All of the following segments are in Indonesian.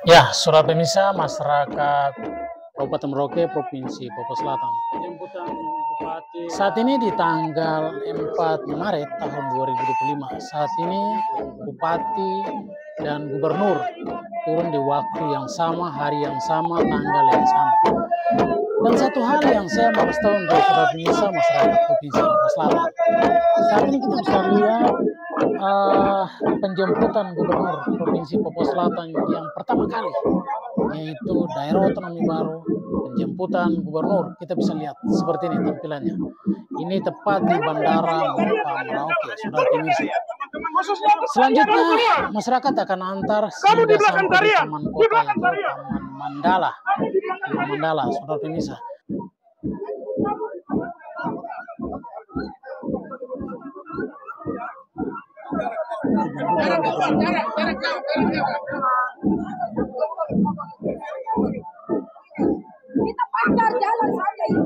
Ya, surat pemirsa masyarakat Kabupaten Merauke, Provinsi Papua Selatan. Saat ini di tanggal 4 Maret tahun 2025. Saat ini Bupati dan Gubernur turun di waktu yang sama, hari yang sama, tanggal yang sama. Dan satu hal yang saya mau kasih tahu untuk surat pemirsa masyarakat Provinsi Papua Selatan. Saat ini kita bisa lihat penjemputan Gubernur Provinsi Papua Selatan yang pertama kali, yaitu daerah otonomi baru, penjemputan Gubernur. Kita bisa lihat seperti ini tampilannya. Ini tepat di Bandara Merauke, saudara pemirsa. Selanjutnya masyarakat akan antar hingga sampai di Taman Kota, yaitu Taman Mandala. Taman Mandala, saudara pemirsa. Kita pancar jalan saja itu.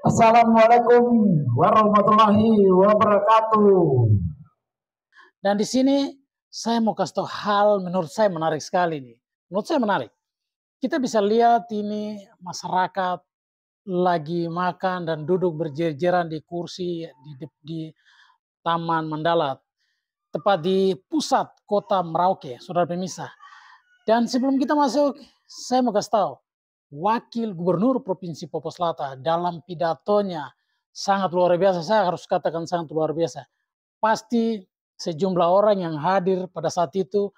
Assalamualaikum warahmatullahi wabarakatuh. Dan di sini saya mau kasih tahu hal menurut saya menarik sekali nih. Menurut saya menarik. Kita bisa lihat ini masyarakat lagi makan dan duduk berjejeran di kursi di Taman Mandala, tepat di pusat kota Merauke, saudara pemirsa. Dan sebelum kita masuk, saya mau kasih tahu, Wakil Gubernur Provinsi Papua Selatan dalam pidatonya sangat luar biasa. Saya harus katakan sangat luar biasa. Pasti sejumlah orang yang hadir pada saat itu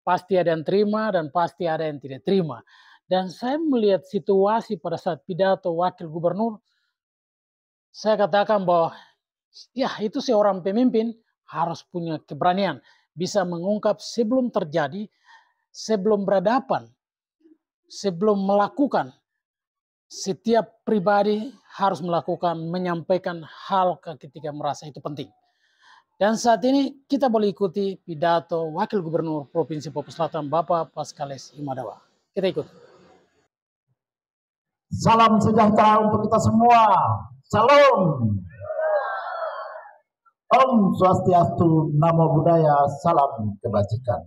pasti ada yang terima dan pasti ada yang tidak terima. Dan saya melihat situasi pada saat pidato Wakil Gubernur, saya katakan bahwa ya itu seorang pemimpin harus punya keberanian, bisa mengungkap sebelum terjadi, sebelum berhadapan, sebelum melakukan. Setiap pribadi harus melakukan, menyampaikan hal ketika merasa itu penting. Dan saat ini kita boleh ikuti pidato Wakil Gubernur Provinsi Papua Selatan, Bapak Paskales Imadawa. Kita ikut. Salam sejahtera untuk kita semua. Salam. Om Swastiastu, Namo Buddhaya, salam kebajikan.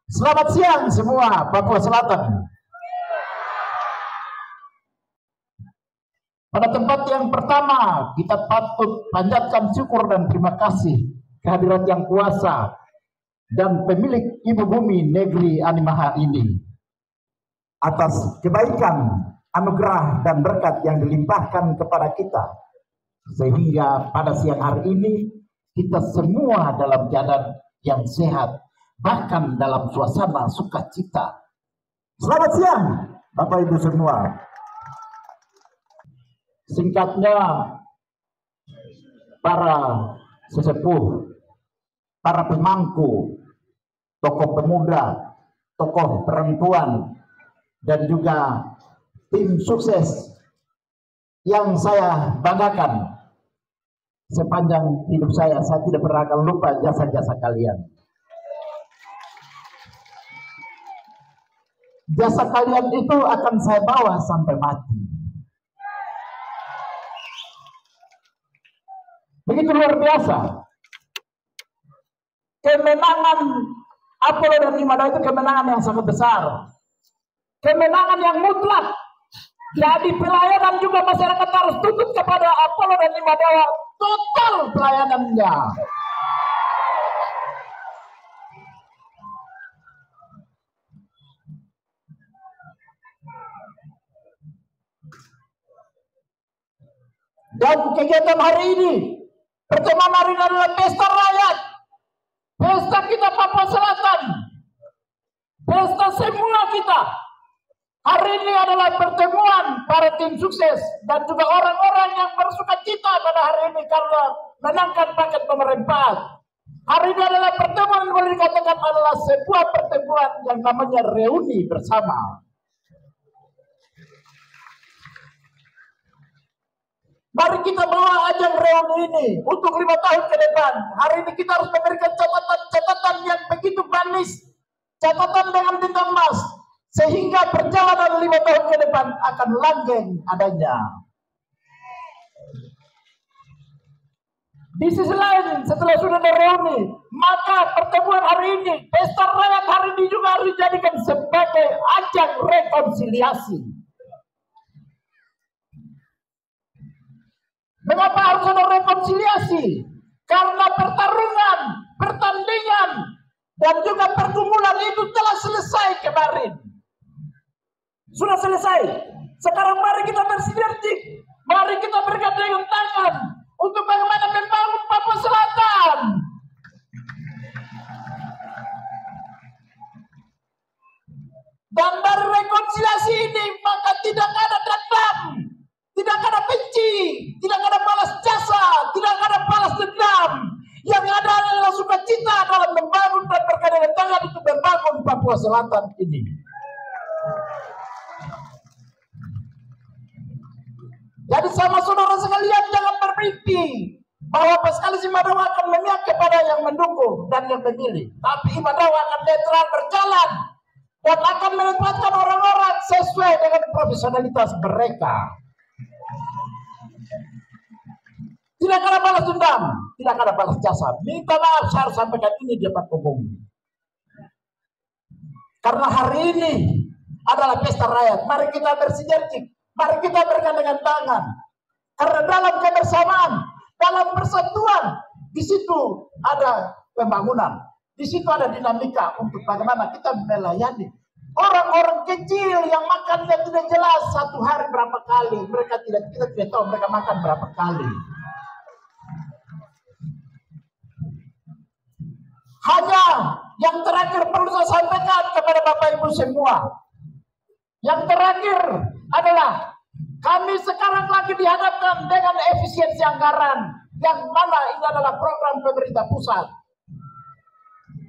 Selamat siang semua Papua Selatan. Pada tempat yang pertama, kita patut panjatkan syukur dan terima kasih kehadirat yang kuasa dan pemilik ibu bumi negeri Animaha ini atas kebaikan, anugerah dan berkat yang dilimpahkan kepada kita, sehingga pada siang hari ini kita semua dalam keadaan yang sehat, bahkan dalam suasana sukacita. Selamat siang Bapak Ibu semua. Singkatnya, para sesepuh, para pemangku, tokoh pemuda, tokoh perempuan, dan juga tim sukses yang saya banggakan sepanjang hidup saya tidak pernah akan lupa jasa-jasa kalian. Jasa kalian itu akan saya bawa sampai mati. Begitu luar biasa. Kemenangan Apollo dan Imadawa itu kemenangan yang sangat besar. Kemenangan yang mutlak. Jadi pelayanan juga masyarakat harus tunduk kepada Apollo dan Imadawa. Total pelayanannya. Dan kegiatan hari ini, pertemuan hari ini adalah pesta rakyat, pesta kita Papua Selatan, pesta semua kita. Hari ini adalah pertemuan para tim sukses dan juga orang-orang yang bersukacita pada hari ini karena menangkan paket nomor 4. Hari ini adalah pertemuan boleh dikatakan adalah sebuah pertemuan yang namanya reuni bersama. Mari kita bawa ajang reuni ini untuk 5 tahun ke depan. Hari ini kita harus memberikan catatan-catatan yang begitu manis, catatan dengan bintang emas, sehingga perjalanan 5 tahun ke depan akan langgeng adanya. Di sisi lain, setelah sudah ada reuni, maka pertemuan hari ini, pesta rakyat hari ini juga harus dijadikan sebagai ajang rekonsiliasi. Mengapa harus ada rekonsiliasi? Karena pertarungan, pertandingan, dan juga pergumulan itu telah selesai kemarin. Sudah selesai. Sekarang mari kita bersinergi. Mari kita bergandengan tangan untuk bagaimana membangun Papua Selatan. Dan dari rekonsiliasi ini maka tidak ada dendam, tidak ada benci, tidak ada balas jasa, tidak ada balas dendam. Yang ada adalah sukacita dalam membangun dan bergandengan tangan untuk membangun Papua Selatan ini. Jadi sama saudara sekalian jangan bermimpi bahwa Paskali Madawa akan memihak kepada yang mendukung dan yang memilih. Tapi Madawa akan netral berjalan dan akan menempatkan orang-orang sesuai dengan profesionalitas mereka. Tidak ada balas dendam, tidak ada balas jasa. Minta maaf saya harus sampaikan ini di depan umum. Karena hari ini adalah pesta rakyat. Mari kita bersinergi. Mari kita bergandengan tangan. Karena dalam kebersamaan, dalam persatuan, di situ ada pembangunan. Di situ ada dinamika untuk bagaimana kita melayani orang-orang kecil yang makannya tidak jelas satu hari berapa kali. Kita tidak tahu mereka makan berapa kali. Hanya yang terakhir perlu saya sampaikan kepada Bapak Ibu semua. Yang terakhir adalah kami sekarang lagi dihadapkan dengan efisiensi anggaran yang mana ini adalah program pemerintah pusat.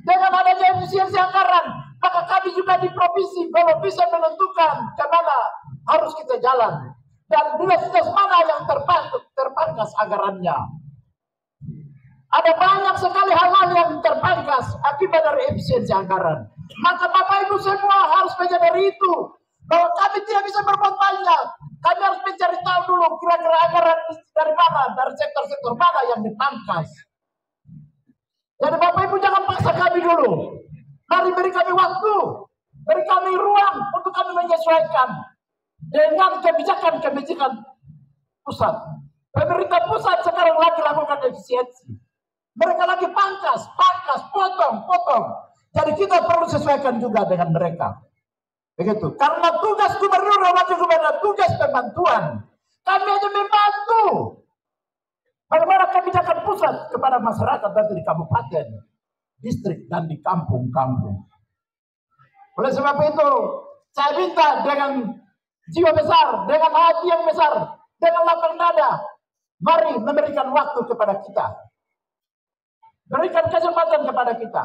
Dengan adanya efisiensi anggaran, maka kami juga di provinsi kalau bisa menentukan kemana harus kita jalan dan dinas-dinas mana yang terpangkas anggarannya. Ada banyak sekali hal-hal yang terpangkas akibat dari efisiensi anggaran. Maka Bapak Ibu semua harus menyadari itu. Bahwa kami tidak bisa berbuat banyak. Kami harus mencari tahu dulu kira-kira anggaran dari mana, dari sektor-sektor mana yang dipangkas. Jadi Bapak Ibu jangan paksa kami dulu. Mari beri kami waktu, beri kami ruang untuk kami menyesuaikan dengan kebijakan-kebijakan pusat. Pemerintah pusat sekarang lagi lakukan efisiensi. Mereka lagi pangkas, potong. Jadi kita perlu sesuaikan juga dengan mereka. Begitu. Karena tugas gubernur dan wakil gubernur tugas pembantuan. Kami hanya membantu bagaimana kebijakan pusat kepada masyarakat nanti di kabupaten, distrik dan di kampung-kampung. Oleh sebab itu, saya minta dengan jiwa besar, dengan hati yang besar, dengan lapang dada, mari memberikan waktu kepada kita. Berikan kesempatan kepada kita.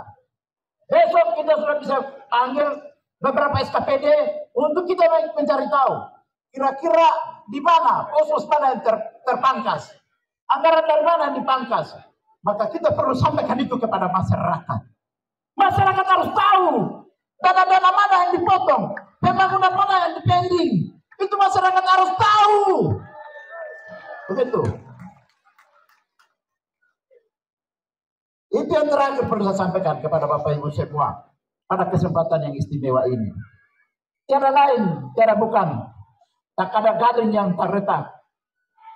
Besok kita sudah bisa panggil beberapa SKPD untuk kita mencari tahu kira-kira di mana pos mana yang terpangkas, anggaran dari mana yang dipangkas. Maka kita perlu sampaikan itu kepada masyarakat. Masyarakat harus tahu dana-dana mana yang dipotong, pembangunan mana yang dipending. Itu masyarakat harus tahu. Begitu. Itu yang terakhir perlu saya sampaikan kepada Bapak Ibu semua pada kesempatan yang istimewa ini. Tiada lain, tiada bukan. Tak ada gading yang tak retak,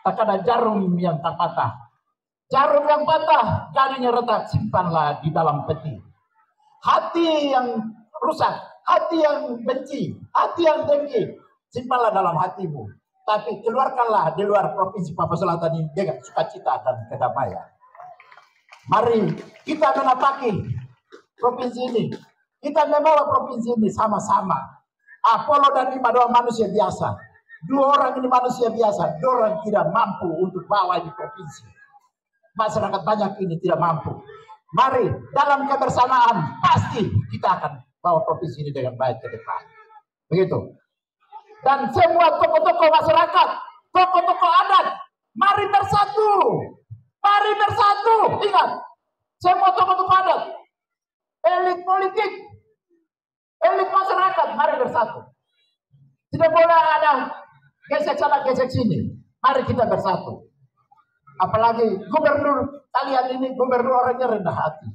tak ada jarum yang tak patah. Jarum yang patah, gadingnya retak, simpanlah di dalam peti. Hati yang rusak, hati yang benci, hati yang dengki, simpanlah dalam hatimu. tapi keluarkanlah di luar Provinsi Papua Selatan ini dengan sukacita dan kedamaian. Mari kita menapaki provinsi ini. Kita membawa provinsi ini sama-sama. Apollo dan Ima doang manusia biasa. 2 orang ini manusia biasa. 2 orang tidak mampu untuk bawa di provinsi. Masyarakat banyak ini tidak mampu. Mari dalam kebersamaan pasti kita akan bawa provinsi ini dengan baik ke depan. Begitu. Dan semua tokoh-tokoh masyarakat, tokoh-tokoh adat, mari bersatu. Mari bersatu. Ingat, semua tokoh-tokoh adat, elit politik, elit masyarakat, mari bersatu. Tidak boleh ada gesek sana, gesek sini. Mari kita bersatu. Apalagi gubernur kalian ini, gubernur orangnya rendah hati.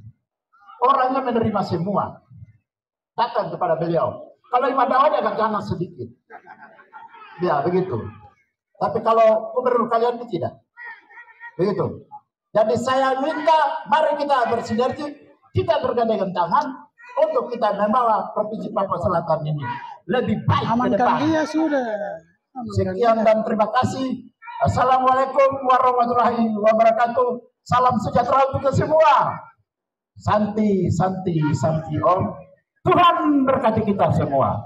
Orangnya menerima semua. Datang kepada beliau. Kalau Ima Dawan agak ganas sedikit. Ya, begitu. Tapi kalau gubernur kalian ini tidak. Begitu. Jadi saya minta, mari kita bersinergi, kita bergandengan tangan untuk kita membawa Provinsi Papua Selatan ini lebih baik ke depan. Dia sudah. Sekian dan terima kasih. Assalamualaikum warahmatullahi wabarakatuh. Salam sejahtera untuk kita semua. Santi, santi, santi om. Tuhan berkati kita semua.